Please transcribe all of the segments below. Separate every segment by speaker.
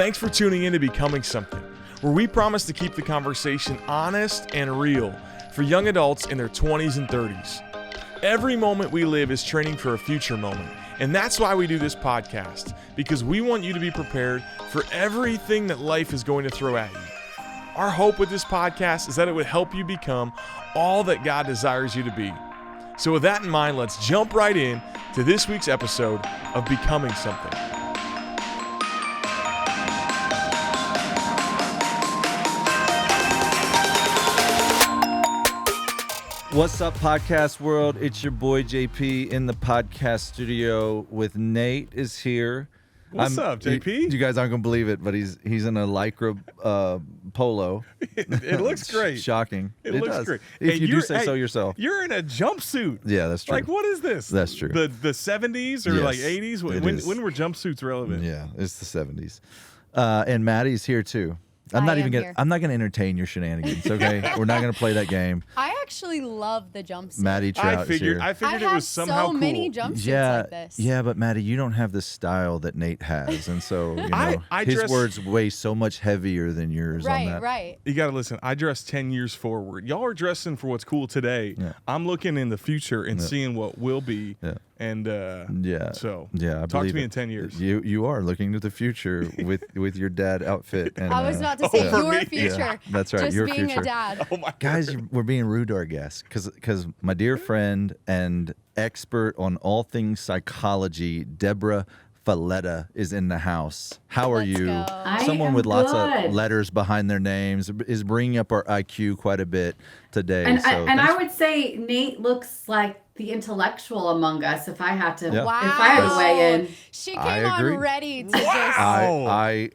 Speaker 1: Thanks for tuning in to Becoming Something, where we promise to keep the conversation honest and real for young adults in their 20s and 30s. Every moment we live is training for a future moment, and that's why we do this podcast, because we want you to be prepared for everything that life is going to throw at you. Our hope with this podcast is that it would help you become all that God desires you to be. So with that in mind, let's jump right in to this week's episode of Becoming Something.
Speaker 2: What's up, podcast world? It's your boy JP in the podcast studio with Nate is here.
Speaker 1: What's up, JP?
Speaker 2: You guys aren't gonna believe it, but he's in a lycra polo.
Speaker 1: It looks great.
Speaker 2: Shocking.
Speaker 1: It looks
Speaker 2: does.
Speaker 1: great.
Speaker 2: If
Speaker 1: Hey,
Speaker 2: you do say so yourself.
Speaker 1: You're in a jumpsuit.
Speaker 2: Yeah, that's true.
Speaker 1: Like, what is this?
Speaker 2: That's true.
Speaker 1: The 70s or
Speaker 2: Yes,
Speaker 1: like 80s? When were jumpsuits relevant?
Speaker 2: Yeah, it's the 70s. And Maddie's here too. I'm not gonna entertain your shenanigans, okay? We're not gonna play that game.
Speaker 3: I actually love the jumpsuit.
Speaker 2: Maddie Trout is here.
Speaker 1: I figured it was somehow
Speaker 3: so
Speaker 1: cool.
Speaker 3: many jumpsuits like this.
Speaker 2: Yeah, but Maddie, you don't have the style that Nate has, and so you know
Speaker 1: I
Speaker 2: his
Speaker 1: dress-
Speaker 2: words weigh so much heavier than yours on that.
Speaker 3: Right.
Speaker 1: You got to listen. I dress 10 years forward. Y'all are dressing for what's cool today.
Speaker 2: Yeah.
Speaker 1: I'm looking in the future and seeing what will be.
Speaker 2: Yeah.
Speaker 1: And so
Speaker 2: I
Speaker 1: talk to
Speaker 2: believe
Speaker 1: me
Speaker 2: it.
Speaker 1: in 10 years.
Speaker 2: You are looking to the future with your dad outfit. And,
Speaker 3: I was about to say
Speaker 1: for
Speaker 3: your
Speaker 1: me.
Speaker 3: future.
Speaker 2: Yeah, that's right,
Speaker 3: Just
Speaker 2: your
Speaker 3: being
Speaker 2: future.
Speaker 3: a dad.
Speaker 1: Oh my
Speaker 2: Guys,
Speaker 1: God.
Speaker 2: we're being rude to our guests because my dear friend and expert on all things psychology, Debra Fileta, is in the house. How are
Speaker 3: Let's
Speaker 2: you?
Speaker 3: go.
Speaker 2: Someone with lots of
Speaker 4: good.
Speaker 2: letters behind their names is bringing up our IQ quite a bit today.
Speaker 4: And,
Speaker 2: so
Speaker 4: I would say Nate looks like the intellectual among us. If I had to,
Speaker 2: Yeah.
Speaker 3: Wow.
Speaker 4: if I had to weigh in,
Speaker 3: She
Speaker 2: I
Speaker 3: came
Speaker 2: agree.
Speaker 3: on ready to
Speaker 2: I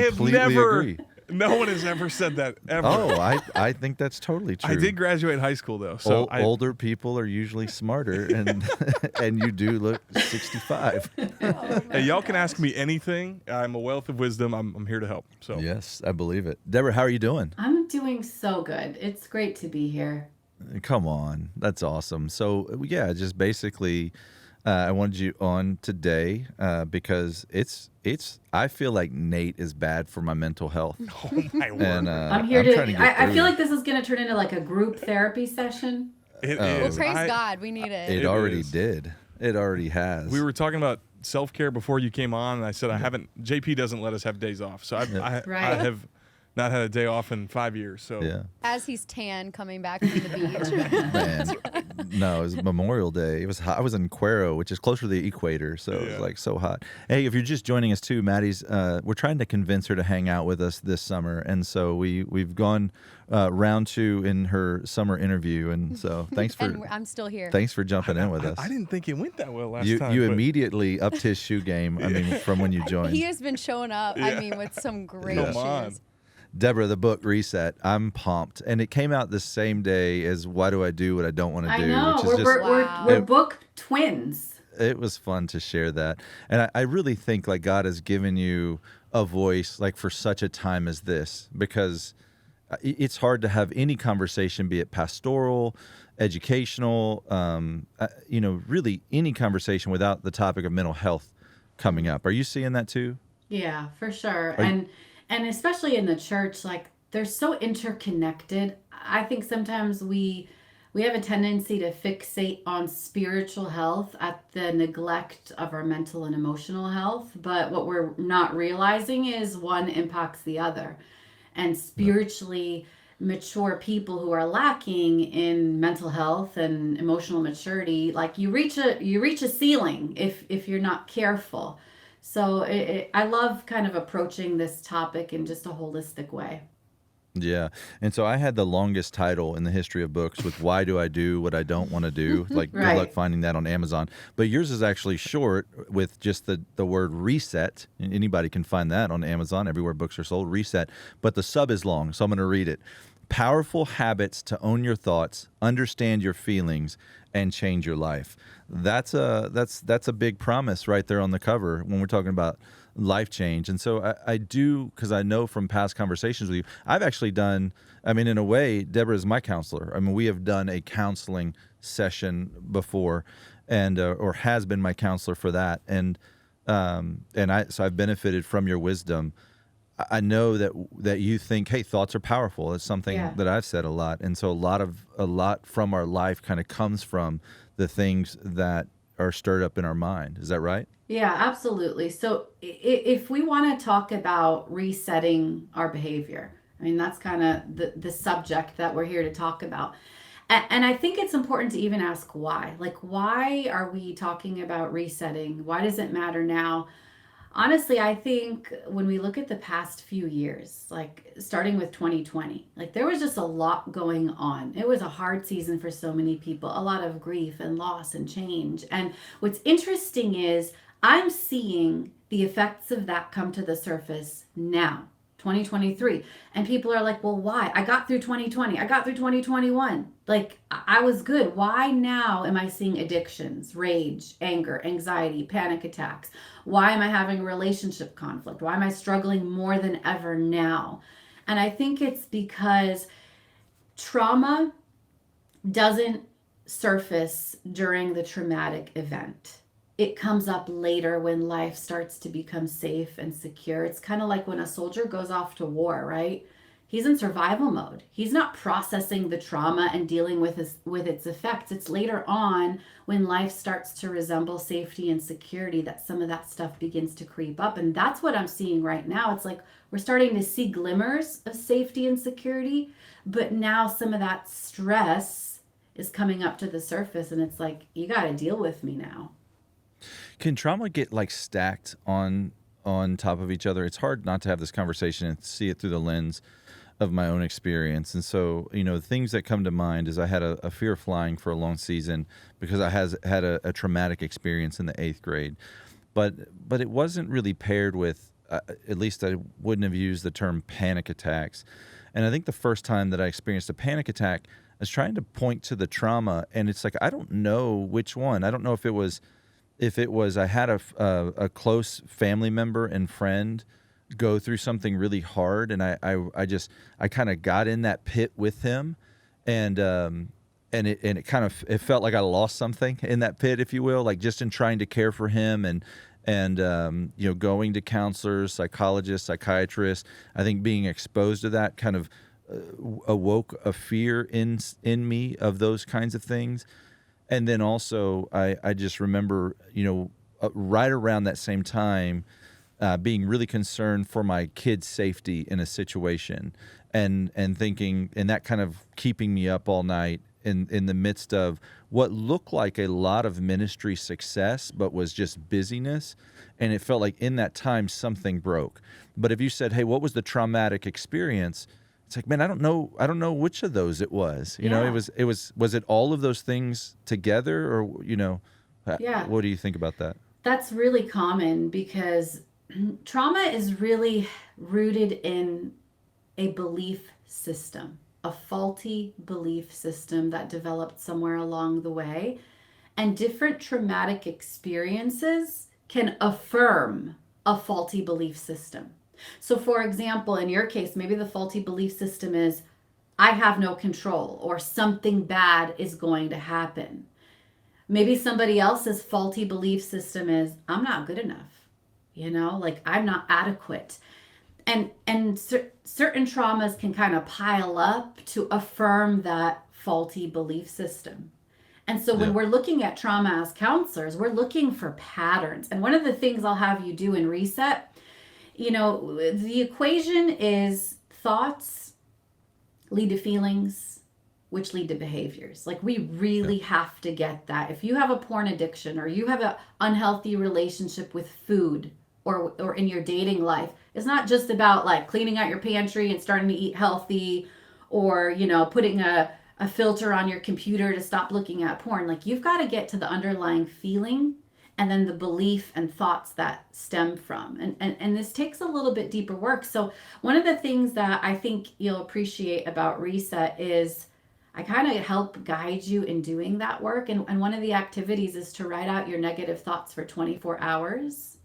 Speaker 2: completely
Speaker 1: have never,
Speaker 2: agree.
Speaker 1: No one has ever said that ever.
Speaker 2: Oh, I think that's totally true.
Speaker 1: I did graduate high school though, so
Speaker 2: Older people are usually smarter, and and you do look 65.
Speaker 1: Hey, y'all can ask me anything. I'm a wealth of wisdom. I'm here to help. So
Speaker 2: Yes, I believe it. Deborah, how are you doing?
Speaker 4: I'm doing so good. It's great to be here.
Speaker 2: Come on, that's awesome. So yeah, just basically, I wanted you on today because it's. I feel like Nate is bad for my mental health,
Speaker 1: oh my word.
Speaker 2: and
Speaker 4: I'm here
Speaker 2: trying to
Speaker 4: to.
Speaker 2: get
Speaker 4: I
Speaker 2: through
Speaker 4: feel
Speaker 2: it.
Speaker 4: like this is going to turn into like a group therapy session.
Speaker 1: It
Speaker 3: Well,
Speaker 1: is.
Speaker 3: praise God. We need it.
Speaker 2: It
Speaker 1: It
Speaker 2: already
Speaker 1: is.
Speaker 2: did. It already has.
Speaker 1: We were talking about self-care before you came on, and I said I haven't. JP doesn't let us have days off, so I
Speaker 4: Right.
Speaker 1: have not had a day off in 5 years. So
Speaker 2: Yeah.
Speaker 3: As he's tan coming back from the beach.
Speaker 2: Man, no, it was Memorial Day. It was hot. I was in Cuero, which is closer to the equator, so it was like so hot. Hey, if you're just joining us too, Maddie's, we're trying to convince her to hang out with us this summer, and so we've gone round 2 in her summer interview, and so thanks for
Speaker 3: And I'm still here.
Speaker 2: thanks for jumping in with us.
Speaker 1: I didn't think it went that well last
Speaker 2: You
Speaker 1: time.
Speaker 2: you
Speaker 1: but
Speaker 2: immediately upped his shoe game. I mean, from when you joined.
Speaker 3: He has been showing up, I mean, with some great
Speaker 1: Come on.
Speaker 3: shoes.
Speaker 2: Deborah, the book Reset. I'm pumped, and it came out the same day as Why Do I Do What I Don't Want to
Speaker 4: I
Speaker 2: Do,
Speaker 4: know
Speaker 2: which is
Speaker 3: Wow.
Speaker 4: we're book twins.
Speaker 2: It was fun to share that. And I really think like God has given you a voice like for such a time as this, because it's hard to have any conversation, be it pastoral, educational, really any conversation without the topic of mental health coming up. Are you seeing that too?
Speaker 4: Yeah, for sure.
Speaker 2: Are
Speaker 4: And especially in the church, like they're so interconnected. I think sometimes we have a tendency to fixate on spiritual health at the neglect of our mental and emotional health. But what we're not realizing is one impacts the other. And spiritually mature people who are lacking in mental health and emotional maturity, like you reach a ceiling if you're not careful. So I love kind of approaching this topic in just a holistic way.
Speaker 2: Yeah. And so I had the longest title in the history of books with Why Do I Do What I Don't Want to Do? Like, good
Speaker 4: Right.
Speaker 2: luck finding that on Amazon. But yours is actually short with just the word reset. And anybody can find that on Amazon, everywhere books are sold, reset. But the sub is long, so I'm going to read it. Powerful habits to own your thoughts, understand your feelings, and change your life. That's a big promise right there on the cover when we're talking about life change. And so I do, because I know from past conversations with you, I've actually done, I mean, in a way, Deborah is my counselor. I mean, we have done a counseling session before, and or has been my counselor for that. So I've benefited from your wisdom. I know that you think, hey, thoughts are powerful. It's something that I've said a lot, and so a lot from our life kind of comes from the things that are stirred up in our mind. Is that right?
Speaker 4: Yeah, absolutely. So if we want to talk about resetting our behavior, I mean, that's kind of the subject that we're here to talk about. And I think it's important to even ask why. Like, why are we talking about resetting? Why does it matter now? Honestly, I think when we look at the past few years, like starting with 2020, like there was just a lot going on. It was a hard season for so many people, a lot of grief and loss and change. And what's interesting is I'm seeing the effects of that come to the surface now, 2023. And people are like, well, why? I got through 2020. I got through 2021. Like, I was good. Why now am I seeing addictions, rage, anger, anxiety, panic attacks? Why am I having a relationship conflict? Why am I struggling more than ever now? And I think it's because trauma doesn't surface during the traumatic event. It comes up later when life starts to become safe and secure. It's kind of like when a soldier goes off to war, right? He's in survival mode. He's not processing the trauma and dealing with its effects. It's later on when life starts to resemble safety and security that some of that stuff begins to creep up. And that's what I'm seeing right now. It's like we're starting to see glimmers of safety and security, but now some of that stress is coming up to the surface, and it's like, you got to deal with me now.
Speaker 2: Can trauma get like stacked on top of each other? It's hard not to have this conversation and see it through the lens of my own experience. And so, things that come to mind is I had a fear of flying for a long season because I had a traumatic experience in the 8th grade. But it wasn't really paired with, at least I wouldn't have used the term panic attacks. And I think the first time that I experienced a panic attack, I was trying to point to the trauma, and it's like, I don't know which one. I don't know if it was I had a close family member and friend go through something really hard, and I kind of got in that pit with him, and it kind of, it felt like I lost something in that pit, if you will, like just in trying to care for him and going to counselors, psychologists, psychiatrists. I think being exposed to that kind of awoke a fear in me of those kinds of things. And then also, I just remember, right around that same time, being really concerned for my kids' safety in a situation, and thinking, and that kind of keeping me up all night in the midst of what looked like a lot of ministry success, but was just busyness. And it felt like in that time something broke. But if you said, hey, what was the traumatic experience? It's like, man, I don't know which of those it was. Was it all of those things together, or what do you think about that?
Speaker 4: That's really common because trauma is really rooted in a belief system, a faulty belief system that developed somewhere along the way. And different traumatic experiences can affirm a faulty belief system. So for example, in your case, maybe the faulty belief system is, I have no control, or something bad is going to happen. Maybe somebody else's faulty belief system is, I'm not good enough, like I'm not adequate. And certain traumas can kind of pile up to affirm that faulty belief system. And so when we're looking at trauma as counselors, we're looking for patterns. And one of the things I'll have you do in Reset, the equation is thoughts lead to feelings, which lead to behaviors. Like, we really have to get that. If you have a porn addiction, or you have an unhealthy relationship with food, or in your dating life, it's not just about like cleaning out your pantry and starting to eat healthy, or, putting a filter on your computer to stop looking at porn. Like, you've got to get to the underlying feeling, and then the belief and thoughts that stem from. And this takes a little bit deeper work. So one of the things that I think you'll appreciate about Reset is I kind of help guide you in doing that work. And one of the activities is to write out your negative thoughts for 24 hours.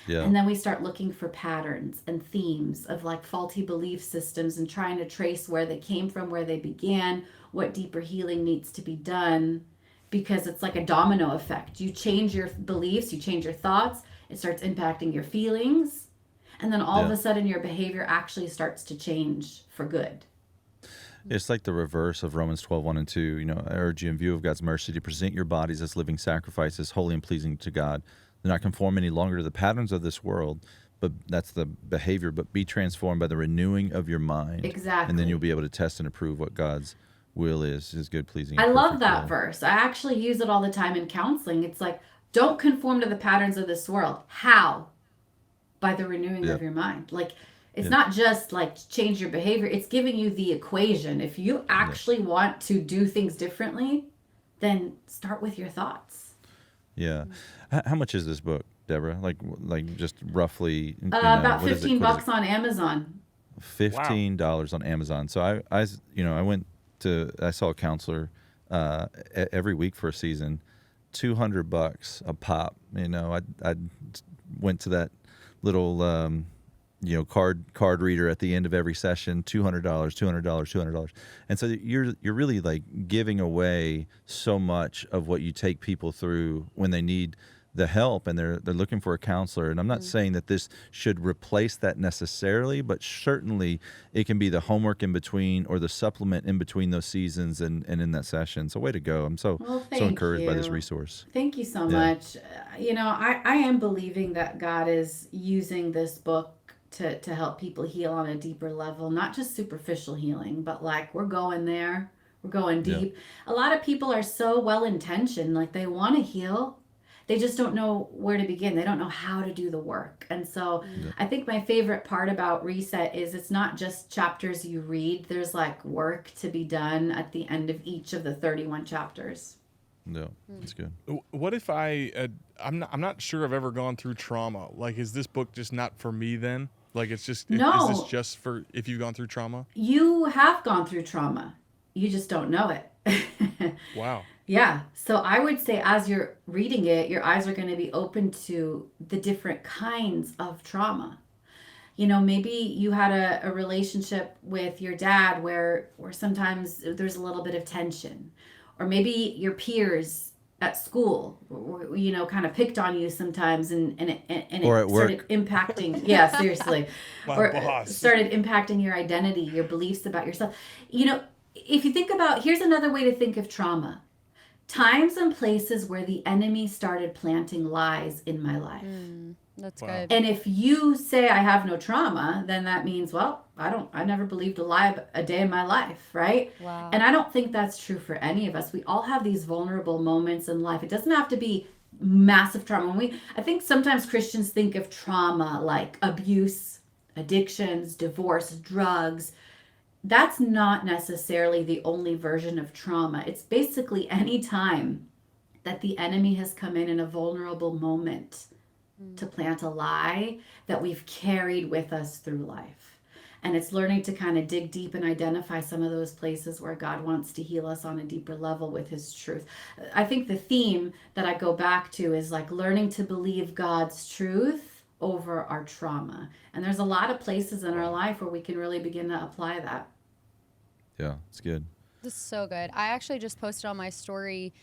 Speaker 4: Yeah. And then we start looking for patterns and themes of like faulty belief systems, and trying to trace where they came from, where they began, what deeper healing needs to be done. Because it's like a domino effect. You change your beliefs, you change your thoughts, it starts impacting your feelings. And then all of a sudden your behavior actually starts to change for good.
Speaker 2: It's like the reverse of Romans 12:1-2. You know, I urge you in view of God's mercy to present your bodies as living sacrifices, holy and pleasing to God. Do not conform any longer to the patterns of this world, but that's the behavior, but be transformed by the renewing of your mind.
Speaker 4: Exactly.
Speaker 2: And then you'll be able to test and approve what God's will is, his good, pleasing, and
Speaker 4: I love
Speaker 2: perfect
Speaker 4: that
Speaker 2: will.
Speaker 4: verse. I actually use it all the time in counseling. It's like, don't conform to the patterns of this world. How? By the renewing of your mind. Like, it's not just like change your behavior. It's giving you the equation. If you actually want to do things differently, then start with your thoughts.
Speaker 2: Yeah. How much is this book, Deborah? Like just roughly.
Speaker 4: About $15 on Amazon.
Speaker 2: $15 on Amazon. So I saw a counselor every week for a season, $200 a pop. You know, I went to that little card reader at the end of every session, $200. And so you're really like giving away so much of what you take people through when they need the help and they're looking for a counselor. And I'm not saying that this should replace that necessarily, but certainly it can be the homework in between or the supplement in between those seasons and in that session. So way to go. I'm so encouraged by this resource.
Speaker 4: Thank you so much. You know, I am believing that God is using this book to help people heal on a deeper level, not just superficial healing, but like we're going there, we're going deep. A lot of people are so well-intentioned, like they want to heal. They just don't know where to begin. They don't know how to do the work. And so I think my favorite part about Reset is it's not just chapters you read. There's like work to be done at the end of each of the 31 chapters.
Speaker 2: No, that's good.
Speaker 1: What if I'm not sure I've ever gone through trauma. Like, is this book just not for me then? Like, it's just, is this just for if you've gone through trauma?
Speaker 4: You have gone through trauma. You just don't know it.
Speaker 1: Wow.
Speaker 4: Yeah. So I would say as you're reading it, your eyes are going to be open to the different kinds of trauma. You know, maybe you had a relationship with your dad where sometimes there's a little bit of tension. Or maybe your peers at school, you know, kind of picked on you sometimes and it started impacting. Yeah, seriously.
Speaker 1: My boss.
Speaker 4: Started impacting your identity, your beliefs about yourself. You know, if you think about, here's another way to think of trauma. Times and places where the enemy started planting lies in my life.
Speaker 3: That's good.
Speaker 4: And if you say I have no trauma, then that means, well, I never believed a lie a day in my life, right?
Speaker 3: Wow.
Speaker 4: And I don't think that's true for any of us. We all have these vulnerable moments in life. It doesn't have to be massive trauma. I think sometimes Christians think of trauma like abuse, addictions, divorce, drugs. That's not necessarily the only version of trauma. It's basically any time that the enemy has come in a vulnerable moment to plant a lie that we've carried with us through life. And it's learning to kind of dig deep and identify some of those places where God wants to heal us on a deeper level with his truth. I think the theme that I go back to is like learning to believe God's truth over our trauma. And there's a lot of places in our life where we can really begin to apply that.
Speaker 2: Yeah, it's good.
Speaker 3: This is so good. I actually just posted on my story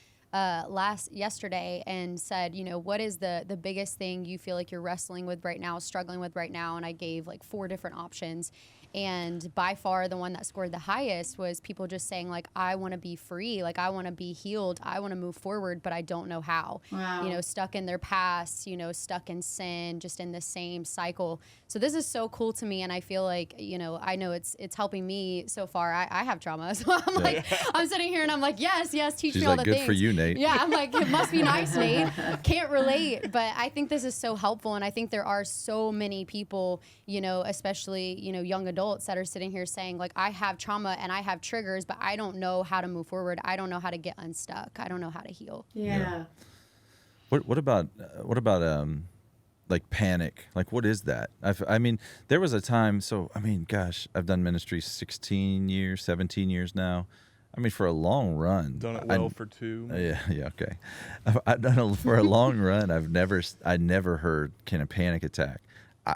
Speaker 3: yesterday and said, you know, what is the biggest thing you feel like you're wrestling with right now, struggling with right now? And I gave like 4 different options. And by far the one that scored the highest was people just saying like, I want to be free. Like I want to be healed. I want to move forward, but I don't know how.
Speaker 4: Wow.
Speaker 3: You know, stuck in their past, you know, stuck in sin, just in the same cycle. So this is so cool to me. And I feel like, you know, I know it's helping me so far. I have trauma. So I'm like, I'm sitting here and I'm like, yes, teach
Speaker 2: She's
Speaker 3: me all
Speaker 2: like,
Speaker 3: the
Speaker 2: good
Speaker 3: things.
Speaker 2: for you, Nate.
Speaker 3: Yeah, I'm like, it must be nice, Nate. Can't relate, but I think this is so helpful. And I think there are so many people, you know, especially, you know, young adults that are sitting here saying like, I have trauma and I have triggers, but I don't know how to move forward. I don't know how to get unstuck. I don't know how to heal.
Speaker 4: Yeah.
Speaker 2: What about like panic? Like, what is that? I mean, there was a time, gosh, I've done ministry 16 years, 17 years now. I mean, for a long run.
Speaker 1: Done it well for 2.
Speaker 2: Yeah, okay. I've done it for a long run. I never heard, can a panic attack?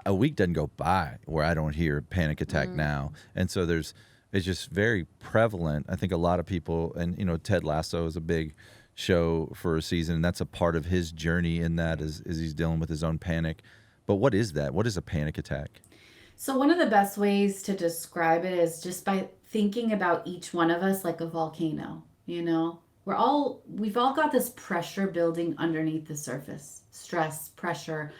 Speaker 2: A week doesn't go by where I don't hear panic attack now. And so it's just very prevalent. I think a lot of people, and, you know, Ted Lasso is a big show for a season, and that's a part of his journey in that is he's dealing with his own panic. But what is that? What is a panic attack?
Speaker 4: So one of the best ways to describe it is just by thinking about each one of us like a volcano, you know? We've all got this pressure building underneath the surface. Stress, pressure,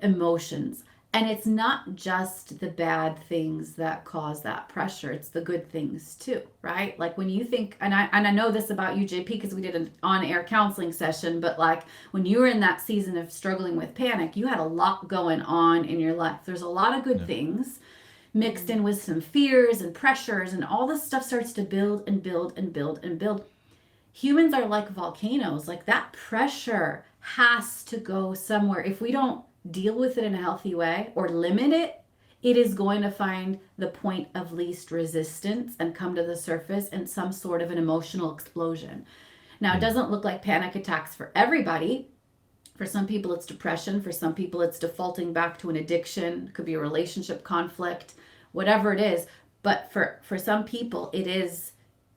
Speaker 4: emotions. And it's not just the bad things that cause that pressure, it's the good things too, right? Like when you think, and I know this about you, JP, because we did an on-air counseling session, but like when you were in that season of struggling with panic, you had a lot going on in your life. There's a lot of good things mixed in with some fears and pressures, and all this stuff starts to build and build and build and build. Humans are like volcanoes. Like that pressure has to go somewhere. If we don't deal with it in a healthy way or limit it, it is going to find the point of least resistance and come to the surface in some sort of an emotional explosion. Now, it doesn't look like panic attacks for everybody. For some people, it's depression. For some people, it's defaulting back to an addiction. It could be a relationship conflict, whatever it is. But for some people, it is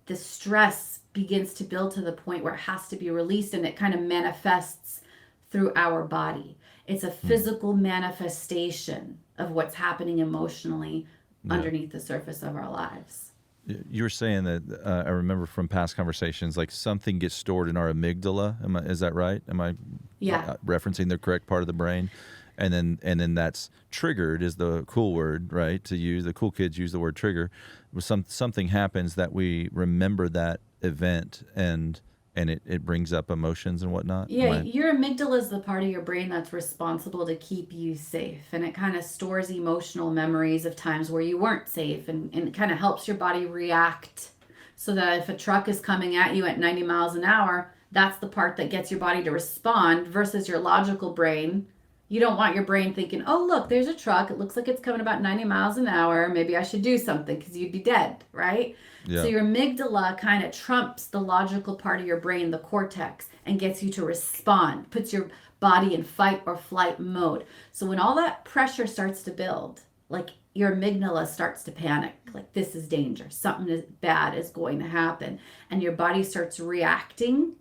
Speaker 4: the stress begins to build to the point where it has to be released, and it kind of manifests through our body. It's a physical manifestation of what's happening emotionally underneath the surface of our lives.
Speaker 2: You were saying that I remember from past conversations, like something gets stored in our amygdala. Is that right? Am I referencing the correct part of the brain? And then that's triggered is the cool word, right? To use the cool kids use the word trigger. Something happens that we remember that event and it brings up emotions and whatnot.
Speaker 4: Yeah, your amygdala is the part of your brain that's responsible to keep you safe. And it kind of stores emotional memories of times where you weren't safe, and it kind of helps your body react so that if a truck is coming at you at 90 miles an hour, that's the part that gets your body to respond versus your logical brain. You don't want your brain thinking, oh, look, there's a truck. It looks like it's coming about 90 miles an hour. Maybe I should do something, because you'd be dead, right? Yeah. So your amygdala kind of trumps the logical part of your brain, the cortex, and gets you to respond, puts your body in fight or flight mode. So when all that pressure starts to build, like your amygdala starts to panic, like this is danger, something bad is going to happen. And your body starts reacting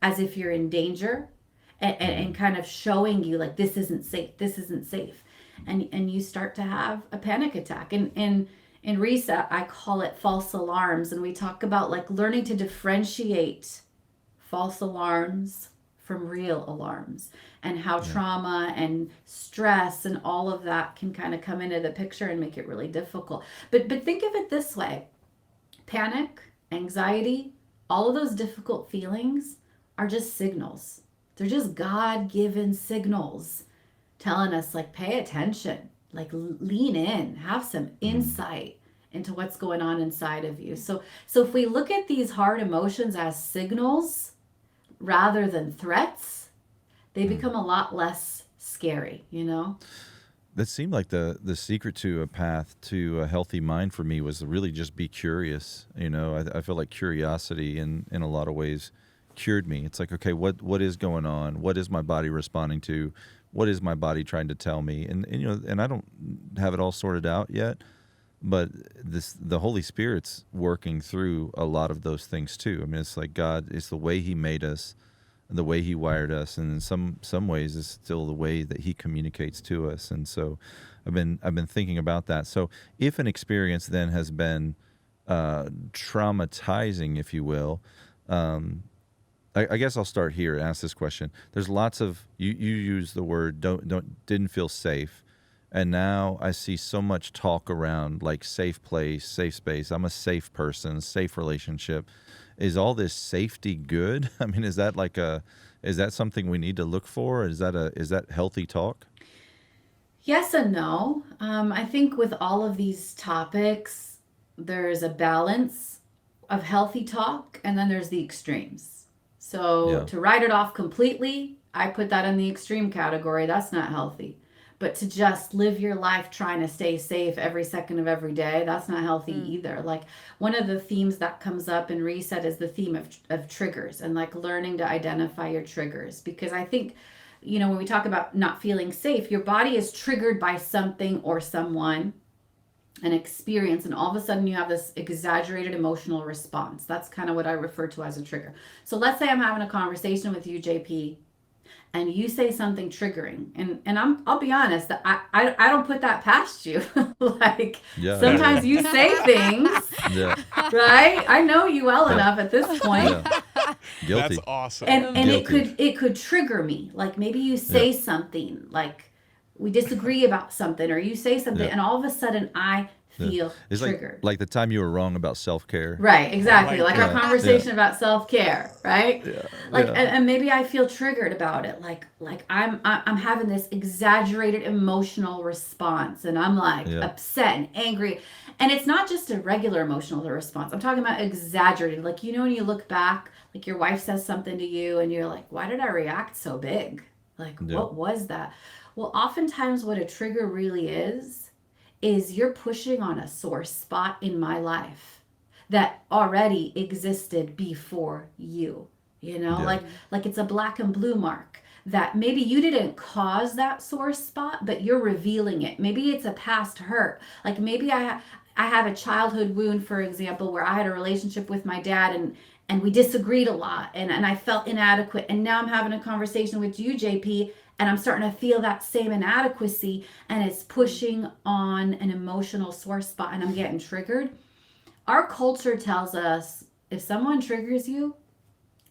Speaker 4: as if you're in danger. And kind of showing you like this isn't safe, and you start to have a panic attack. And in Reset, I call it false alarms, and we talk about like learning to differentiate false alarms from real alarms, and how trauma and stress and all of that can kind of come into the picture and make it really difficult. But think of it this way: panic, anxiety, all of those difficult feelings are just signals. They're just God-given signals telling us, like, pay attention, like lean in, have some insight into what's going on inside of you. So if we look at these hard emotions as signals rather than threats, they become a lot less scary, you know?
Speaker 2: That seemed like the secret to a path to a healthy mind for me was to really just be curious. You know, I feel like curiosity in a lot of ways cured me. It's like, okay, what is going on? What is my body responding to? What is my body trying to tell me? And you know, and I don't have it all sorted out yet, but the Holy Spirit's working through a lot of those things too. I mean, it's like God, it's the way He made us, the way He wired us, and in some ways it's still the way that He communicates to us. And so I've been thinking about that. So if an experience then has been traumatizing, if you will, I guess I'll start here and ask this question. There's lots of you use the word didn't feel safe, and now I see so much talk around like safe place, safe space. I'm a safe person, safe relationship. Is all this safety good? I mean, is that something we need to look for? Is that healthy talk?
Speaker 4: Yes and no. I think with all of these topics, there's a balance of healthy talk, and then there's the extremes. So to write it off completely, I put that in the extreme category. That's not healthy. But to just live your life trying to stay safe every second of every day, that's not healthy either. Like one of the themes that comes up in Reset is the theme of triggers, and like learning to identify your triggers. Because I think, you know, when we talk about not feeling safe, your body is triggered by something or someone, an experience, and all of a sudden you have this exaggerated emotional response. That's kind of what I refer to as a trigger. So let's say I'm having a conversation with you, JP, and you say something triggering, and I'll be honest, that I don't put that past you. Like
Speaker 2: Yeah,
Speaker 4: sometimes you say things,
Speaker 2: yeah,
Speaker 4: right? I know you well enough at this point.
Speaker 2: yeah. Guilty.
Speaker 1: That's awesome.
Speaker 4: And
Speaker 2: Guilty.
Speaker 4: it could trigger me. Like maybe you say something, like we disagree about something, or you say something,
Speaker 2: Yeah.
Speaker 4: and all of a sudden I feel
Speaker 2: It's
Speaker 4: triggered.
Speaker 2: like the time you were wrong about self-care.
Speaker 4: Right, exactly.
Speaker 1: Right.
Speaker 4: Like
Speaker 2: Yeah,
Speaker 4: our conversation about self-care, right?
Speaker 2: Yeah,
Speaker 4: Like,
Speaker 2: yeah.
Speaker 4: and maybe I feel triggered about it. Like I'm having this exaggerated emotional response, and I'm like
Speaker 2: Yeah.
Speaker 4: upset and angry. And it's not just a regular emotional response. I'm talking about exaggerated. Like, you know, when you look back, like your wife says something to you, and you're like, why did I react so big? Like,
Speaker 2: Yeah.
Speaker 4: what was that? Well, oftentimes what a trigger really is you're pushing on a sore spot in my life that already existed before you. You know,
Speaker 2: Yeah.
Speaker 4: like it's a black and blue mark that maybe you didn't cause that sore spot, but you're revealing it. Maybe it's a past hurt. Like maybe I have a childhood wound, for example, where I had a relationship with my dad, and we disagreed a lot, and I felt inadequate. And now I'm having a conversation with you, JP, and I'm starting to feel that same inadequacy, and it's pushing on an emotional sore spot, and I'm getting triggered. Our culture tells us if someone triggers you,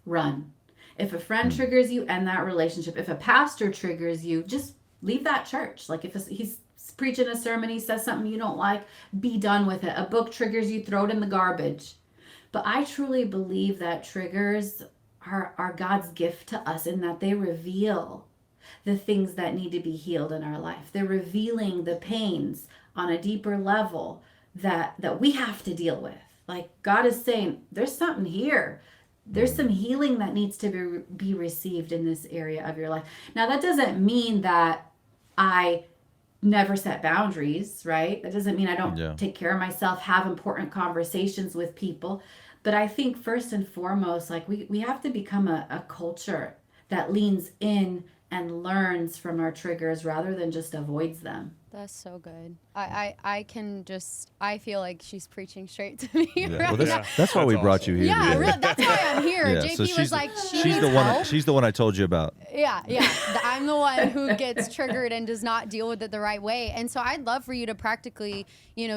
Speaker 4: run. If a friend triggers you, end that relationship. If a pastor triggers you, just leave that church. Like if he's preaching a sermon, he says something you don't like, be done with it. A book triggers you, throw it in the garbage. But I truly believe that triggers are God's gift to us in that they reveal the things that need to be healed in our life. They're revealing the pains on a deeper level that we have to deal with. Like God is saying, there's something here. There's some healing that needs to be received in this area of your life. Now, that doesn't mean that I never set boundaries, right? That doesn't mean I don't take care of myself, have important conversations with people. But I think first and foremost, like we have to become a culture that leans in and learns from our triggers rather than just avoids them.
Speaker 3: That's so good. I can just, I feel like she's preaching straight to me
Speaker 2: Yeah.
Speaker 3: right
Speaker 2: Well,
Speaker 3: now.
Speaker 2: that's why we brought you here
Speaker 3: Yeah,
Speaker 2: today.
Speaker 3: really, that's why I'm here.
Speaker 2: Yeah,
Speaker 3: JP
Speaker 2: so
Speaker 3: was like,
Speaker 2: she's
Speaker 3: needs
Speaker 2: the one.
Speaker 3: help.
Speaker 2: She's the one I told you about.
Speaker 3: Yeah. I'm the one who gets triggered and does not deal with it the right way. And so I'd love for you to practically,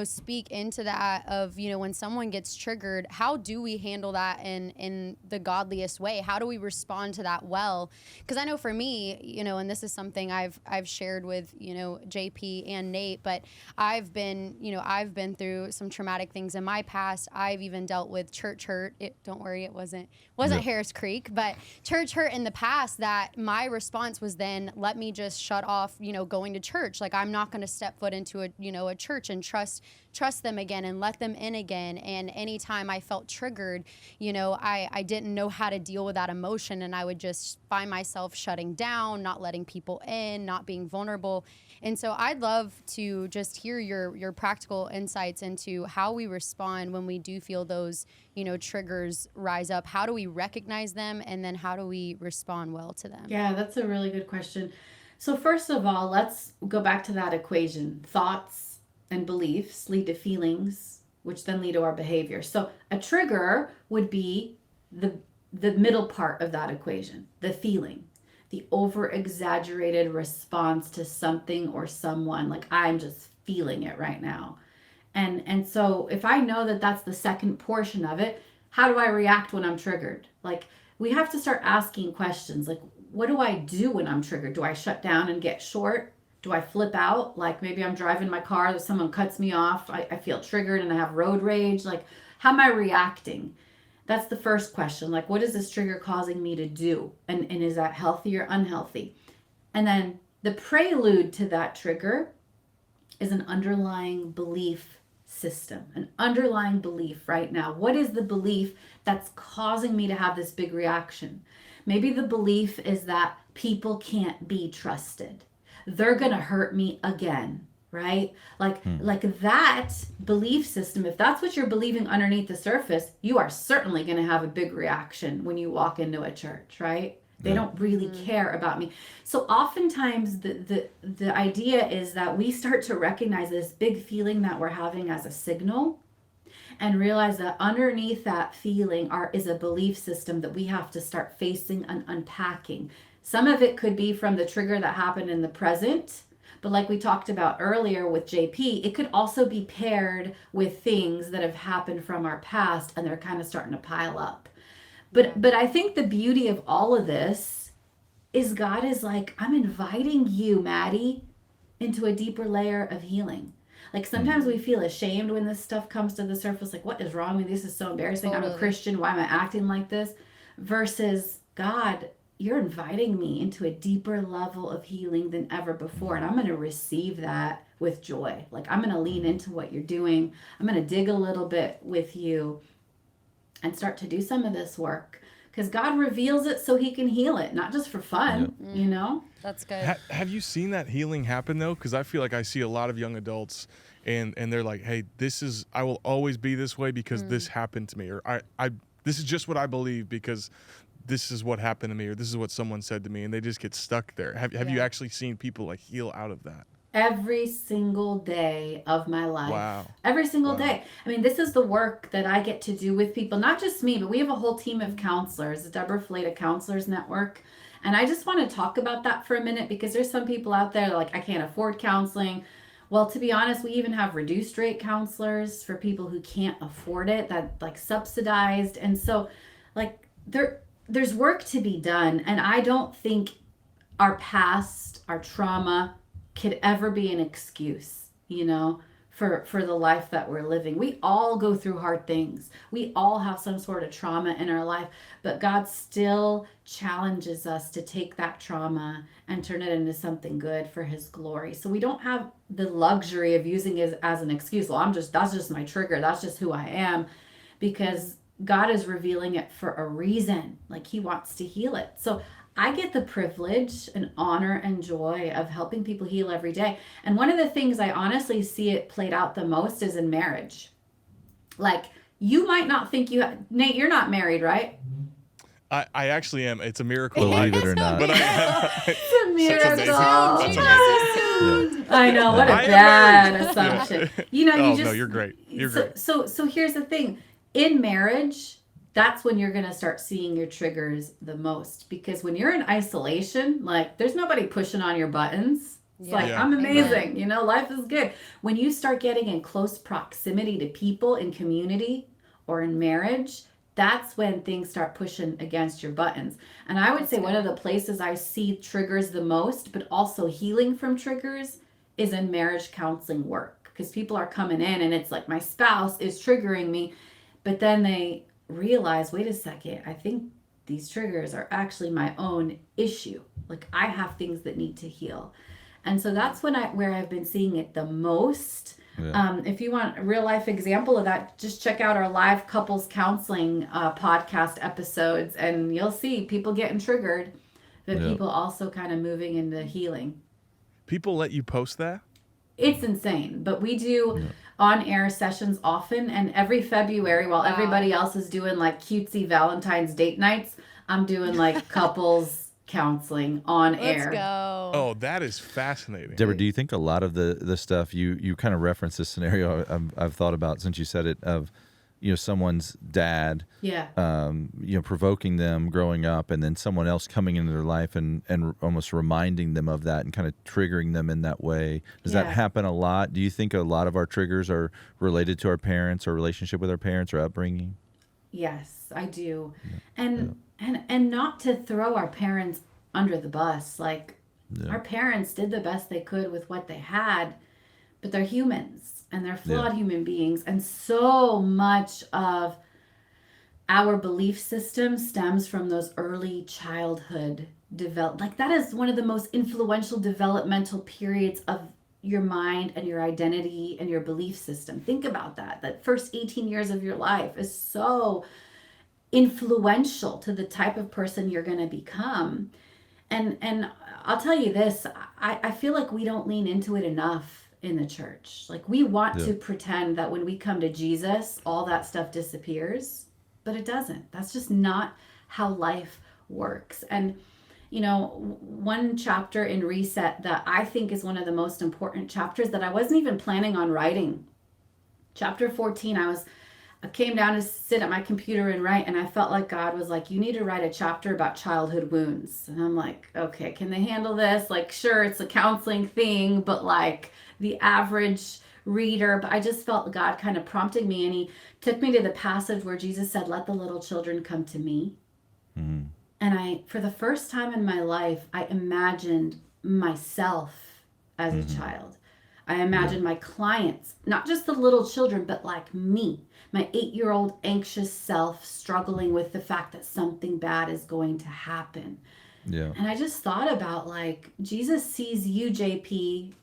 Speaker 3: speak into that of, when someone gets triggered, how do we handle that in the godliest way? How do we respond to that well? Because I know for me, and this is something I've shared with, JP and Nate, but I've been through some traumatic things in my past. I've even dealt with church hurt. Don't worry, it wasn't Harris Creek, but church hurt in the past that my response was then let me just shut off, going to church. Like I'm not going to step foot into a church and trust them again and let them in again. And anytime I felt triggered, I didn't know how to deal with that emotion, and I would just find myself shutting down, not letting people in, not being vulnerable. And so I'd love to just hear your practical insights into how we respond when we do feel those, triggers rise up. How do we recognize them, and then how do we respond well to them?
Speaker 4: Yeah, that's a really good question. So first of all, let's go back to that equation. Thoughts and beliefs lead to feelings, which then lead to our behavior. So a trigger would be the middle part of that equation, the feeling, the over-exaggerated response to something or someone. Like I'm just feeling it right now. And so if I know that that's the second portion of it, how do I react when I'm triggered? Like we have to start asking questions like, what do I do when I'm triggered? Do I shut down and get short? Do I flip out? Like maybe I'm driving my car, someone cuts me off. I feel triggered and I have road rage. Like how am I reacting? That's the first question. Like what is this trigger causing me to do? And is that healthy or unhealthy? And then the prelude to that trigger is an underlying belief system, an underlying belief right now. What is the belief that's causing me to have this big reaction? Maybe the belief is that people can't be trusted. They're going to hurt me again, right? Like that belief system, if that's what you're believing underneath the surface, you are certainly going to have a big reaction when you walk into a church, right? They don't really care about me. So oftentimes the idea is that we start to recognize this big feeling that we're having as a signal and realize that underneath that feeling is a belief system that we have to start facing and unpacking. Some of it could be from the trigger that happened in the present. But like we talked about earlier with JP, it could also be paired with things that have happened from our past and they're kind of starting to pile up. But I think the beauty of all of this is God is like, I'm inviting you, Maddie, into a deeper layer of healing. Like sometimes we feel ashamed when this stuff comes to the surface. Like, what is wrong with me? This is so embarrassing.
Speaker 3: Totally.
Speaker 4: I'm a Christian. Why am I acting like this? Versus God, you're inviting me into a deeper level of healing than ever before. And I'm going to receive that with joy. Like I'm going to lean into what you're doing. I'm going to dig a little bit with you and start to do some of this work. Because God reveals it so he can heal it, not just for fun, you know?
Speaker 3: That's good.
Speaker 1: Have you seen that healing happen though? Because I feel like I see a lot of young adults, and they're like, "Hey, I will always be this way because this happened to me," or I this is just what I believe because this is what happened to me, or this is what someone said to me, and they just get stuck there. Have you actually seen people like heal out of that?
Speaker 4: Every single day of my life.
Speaker 1: Wow.
Speaker 4: Every single day. I mean, this is the work that I get to do with people, not just me, but we have a whole team of counselors, the Debra Fileta Counselors Network. And I just want to talk about that for a minute because there's some people out there like, I can't afford counseling. Well, to be honest, we even have reduced rate counselors for people who can't afford it, that like subsidized. And so like there's work to be done. And I don't think our past, our trauma could ever be an excuse, you know, for the life that we're living. We all go through hard things. We all have some sort of trauma in our life, but God still challenges us to take that trauma and turn it into something good for his glory. So we don't have the luxury of using it as an excuse. Well, that's just my trigger. That's just who I am, because God is revealing it for a reason. Like he wants to heal it. So I get the privilege and honor and joy of helping people heal every day. And one of the things I honestly see it played out the most is in marriage. Like you might not think Nate, you're not married, right?
Speaker 1: I actually am. It's a miracle.
Speaker 2: Believe it or not.
Speaker 1: But
Speaker 4: It's a miracle.
Speaker 1: amazing.
Speaker 4: I know, what a
Speaker 1: I am
Speaker 4: bad
Speaker 1: married.
Speaker 4: assumption. You know,
Speaker 1: Oh, no, you're great. You're great.
Speaker 4: So here's the thing. In marriage, that's when you're going to start seeing your triggers the most, because when you're in isolation, like there's nobody pushing on your buttons. It's like,
Speaker 1: Yeah.
Speaker 4: I'm amazing.
Speaker 3: Amen.
Speaker 4: You know, life is good. When you start getting in close proximity to people in community or in marriage, that's when things start pushing against your buttons. And I would say one of the places I see triggers the most, but also healing from triggers, is in marriage counseling work. Because people are coming in and it's like, my spouse is triggering me. But then they realize, wait a second, I think these triggers are actually my own issue. Like I have things that need to heal. And so that's where I've been seeing it the most.
Speaker 2: Yeah.
Speaker 4: If you want a real life example of that, just check out our live couples counseling podcast episodes, and you'll see people getting triggered, but people also kind of moving into healing.
Speaker 1: People let you post that?
Speaker 4: It's insane, but we do on-air sessions often, and every February, while everybody else is doing like cutesy Valentine's date nights, I'm doing like couples counseling on air.
Speaker 3: Let's go.
Speaker 1: Oh, that is fascinating.
Speaker 2: Deborah, do you think a lot of the stuff you kind of referenced this scenario I've thought about since you said it, of someone's dad, provoking them growing up, and then someone else coming into their life and almost reminding them of that and kind of triggering them in that way? Does that happen a lot? Do you think a lot of our triggers are related to our parents or relationship with our parents or upbringing?
Speaker 4: Yes, I do. And not to throw our parents under the bus. Like our parents did the best they could with what they had, but they're humans and they're flawed human beings. And so much of our belief system stems from those early childhood like that is one of the most influential developmental periods of your mind and your identity and your belief system. Think about that. That first 18 years of your life is so influential to the type of person you're going to become. And I'll tell you this, I feel like we don't lean into it enough in the church. Like we want to pretend that when we come to Jesus, all that stuff disappears, but it doesn't. That's just not how life works. And one chapter in Reset that I think is one of the most important chapters that I wasn't even planning on writing. Chapter 14, I came down to sit at my computer and write, and I felt like God was like, you need to write a chapter about childhood wounds. And I'm like, okay, can they handle this? Like, sure, it's a counseling thing, but like the average reader. But I just felt God kind of prompting me, and he took me to the passage where Jesus said, let the little children come to me.
Speaker 2: Mm-hmm.
Speaker 4: And for the first time in my life, I imagined myself as a child. I imagined my clients, not just the little children, but like me, my 8-year-old anxious self struggling with the fact that something bad is going to happen.
Speaker 2: Yeah.
Speaker 4: And I just thought about like, Jesus sees you, JP,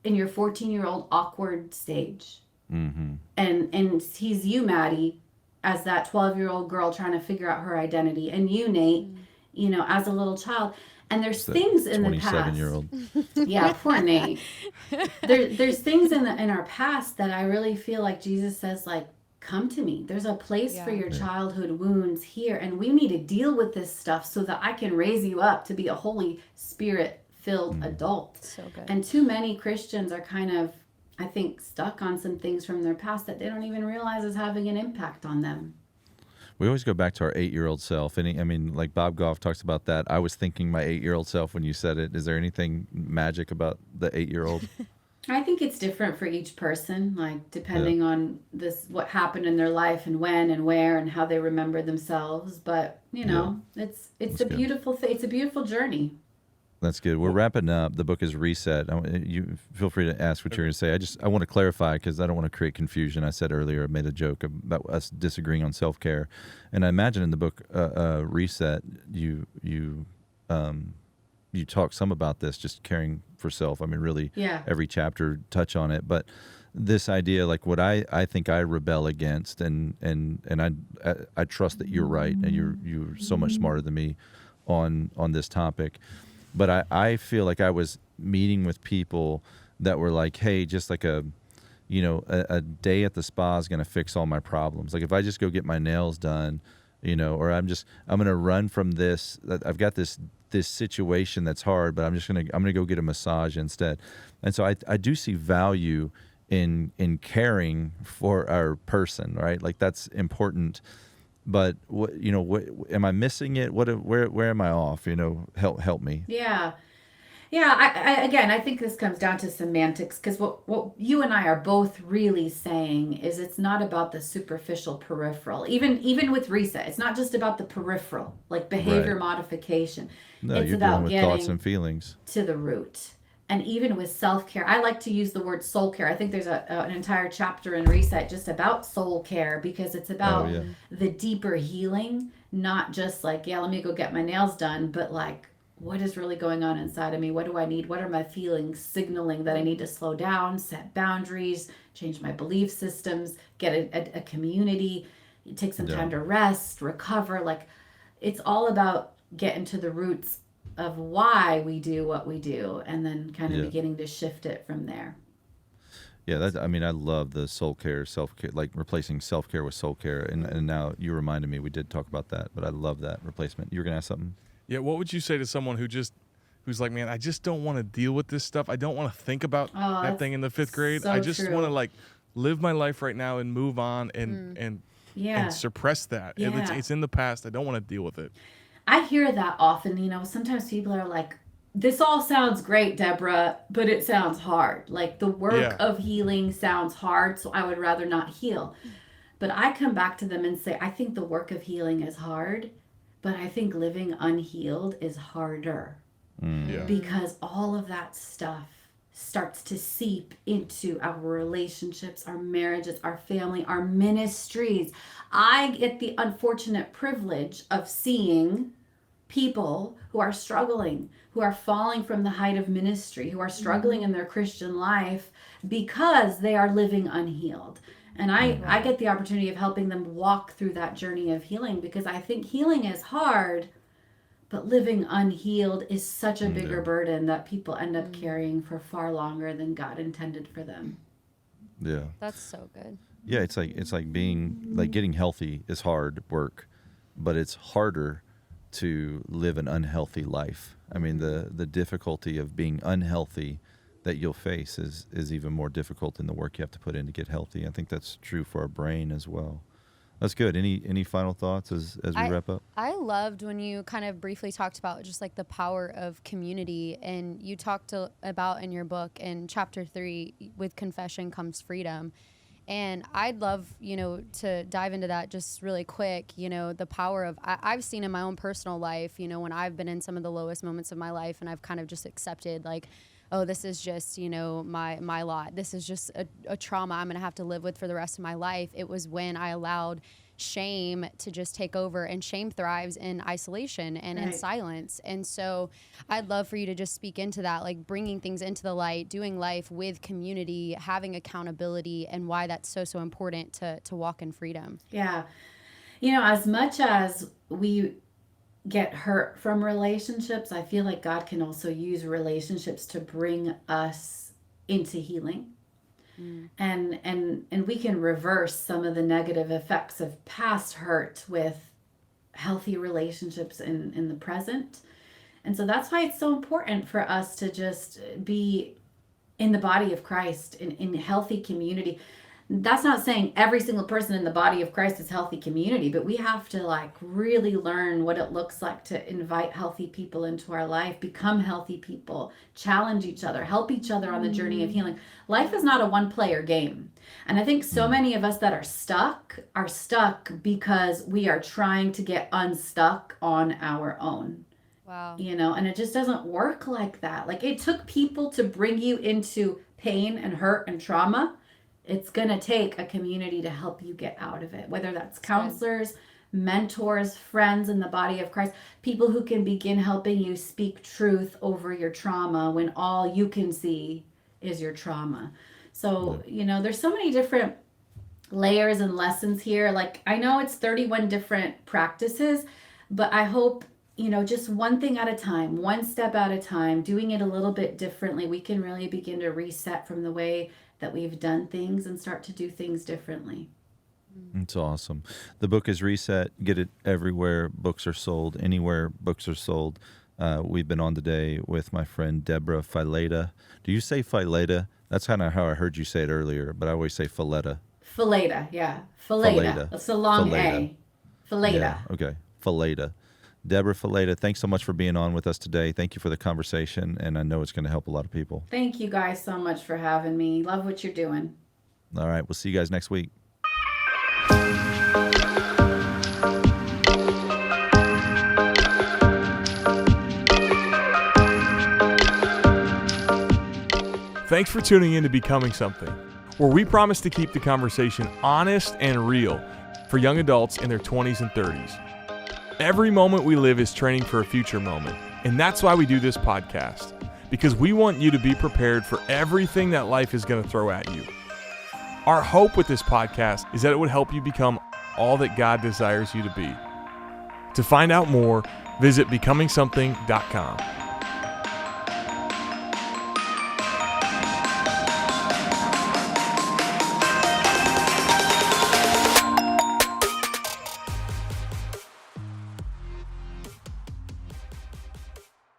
Speaker 4: in your 14-year-old awkward stage.
Speaker 2: Mm-hmm.
Speaker 4: And sees you, Maddie, as that 12-year-old girl trying to figure out her identity. And you, Nate, you know, as a little child. And there's things in the past.
Speaker 2: 27-year-old.
Speaker 4: Yeah, poor Nate. There's things in our past that I really feel like Jesus says, like, come to me. There's a place for your childhood wounds here. And we need to deal with this stuff so that I can raise you up to be a Holy Spirit-filled adult.
Speaker 3: So good.
Speaker 4: And too many Christians are kind of, I think, stuck on some things from their past that they don't even realize is having an impact on them.
Speaker 2: We always go back to our 8-year-old self. And I mean, like Bob Goff talks about that. I was thinking my 8-year-old self when you said it. Is there anything magic about the 8-year-old?
Speaker 4: I think it's different for each person, like depending on what happened in their life and when and where and how they remember themselves. But you know, it's a beautiful thing. It's a beautiful journey.
Speaker 2: That's good. We're wrapping up. The book is Reset. You feel free to ask what you're going to say. I want to clarify because I don't want to create confusion. I said earlier, I made a joke about us disagreeing on self-care, and I imagine in the book Reset, you talk some about this, just caring for self. I mean, really, every chapter touch on it, but this idea, like what I think I rebel against, and I trust that you're right, and you're so much smarter than me on this topic. But I feel like I was meeting with people that were like, hey, just like a day at the spa is going to fix all my problems. Like if I just go get my nails done, or I'm going to run from this. I've got this situation that's hard, but I'm going to go get a massage instead. And so I do see value in caring for our person, right? Like that's important. But what am I missing it? Where am I off? Help me.
Speaker 4: Yeah. I think this comes down to semantics, because what you and I are both really saying is it's not about the superficial peripheral. Even with Reset, it's not just about the peripheral, like behavior modification.
Speaker 2: No,
Speaker 4: it's
Speaker 2: you're
Speaker 4: about
Speaker 2: dealing with
Speaker 4: getting
Speaker 2: thoughts and feelings
Speaker 4: to the root. And even with self-care, I like to use the word soul care. I think there's an entire chapter in Reset just about soul care, because it's about the deeper healing, not just like, let me go get my nails done, but like, what is really going on inside of me? What do I need? What are my feelings signaling that I need to slow down, set boundaries, change my belief systems, get a community, take some time to rest, recover. Like, it's all about getting to the roots of why we do what we do, and then kind of beginning to shift it from there.
Speaker 2: Yeah, I love the soul care, self-care, like replacing self-care with soul care. And now you reminded me, we did talk about that, but I love that replacement. You were going to ask something?
Speaker 1: Yeah, what would you say to someone who's like, man, I just don't want to deal with this stuff. I don't want to think about that thing in the 5th grade.
Speaker 4: So
Speaker 1: I just
Speaker 4: true.
Speaker 1: want to like live my life right now and move on and suppress that.
Speaker 4: Yeah.
Speaker 1: It's in the past. I don't want to deal with it.
Speaker 4: I hear that often. Sometimes people are like, this all sounds great, Debra, but it sounds hard. Like the work of healing sounds hard, so I would rather not heal. But I come back to them and say, I think the work of healing is hard, but I think living unhealed is harder. Because all of that stuff starts to seep into our relationships, our marriages, our family, our ministries. I get the unfortunate privilege of seeing people who are struggling, who are falling from the height of ministry, who are struggling in their Christian life because they are living unhealed. And I get the opportunity of helping them walk through that journey of healing, because I think healing is hard, but living unhealed is such a bigger burden that people end up carrying for far longer than God intended for them.
Speaker 2: Yeah.
Speaker 3: That's so good.
Speaker 2: Yeah, it's like getting healthy is hard work, but it's harder to live an unhealthy life. I mean, the difficulty of being unhealthy, that you'll face is even more difficult than the work you have to put in to get healthy. I think that's true for our brain as well. That's good. Any final thoughts as we wrap up?
Speaker 3: I loved when you kind of briefly talked about just like the power of community, and you talked about in your book in chapter 3, with confession comes freedom. And I'd love, to dive into that just really quick, the power of, I've seen in my own personal life, when I've been in some of the lowest moments of my life and I've kind of just accepted like, oh, this is just, my lot. This is just a trauma I'm going to have to live with for the rest of my life. It was when I allowed shame to just take over, and shame thrives in isolation and in silence. And so I'd love for you to just speak into that, like bringing things into the light, doing life with community, having accountability, and why that's so important to walk in freedom.
Speaker 4: Yeah. As much as we get hurt from relationships, I feel like God can also use relationships to bring us into healing. And we can reverse some of the negative effects of past hurt with healthy relationships in the present. And so that's why it's so important for us to just be in the body of Christ, in healthy community. That's not saying every single person in the body of Christ is healthy community, but we have to really learn what it looks like to invite healthy people into our life, become healthy people, challenge each other, help each other on the journey of healing. Life is not a one-player game. And I think so many of us that are stuck because we are trying to get unstuck on our own.
Speaker 3: Wow.
Speaker 4: And it just doesn't work like that. Like, it took people to bring you into pain and hurt and trauma. It's going to take a community to help you get out of it, whether that's counselors, mentors, friends in the body of Christ, people who can begin helping you speak truth over your trauma when all you can see is your trauma. So, there's so many different layers and lessons here. Like, I know it's 31 different practices, but I hope, just one thing at a time, one step at a time, doing it a little bit differently, we can really begin to reset from the way that we've done things and start to do things differently.
Speaker 2: It's awesome. The book is Reset. Get it everywhere books are sold, anywhere books are sold. We've been on today with my friend Debra Fileta. Do you say Fileta? That's kind of how I heard you say it earlier, but I always say Fileta.
Speaker 4: Fileta, yeah. Fileta. It's a long A. Fileta.
Speaker 2: Yeah, okay. Fileta. Debra Fileta, thanks so much for being on with us today. Thank you for the conversation, and I know it's going to help a lot of people.
Speaker 4: Thank you guys so much for having me. Love what you're doing.
Speaker 2: All right, we'll see you guys next week.
Speaker 1: Thanks for tuning in to Becoming Something, where we promise to keep the conversation honest and real for young adults in their 20s and 30s. Every moment we live is training for a future moment, and that's why we do this podcast, because we want you to be prepared for everything that life is going to throw at you. Our hope with this podcast is that it would help you become all that God desires you to be. To find out more, visit becomingsomething.com.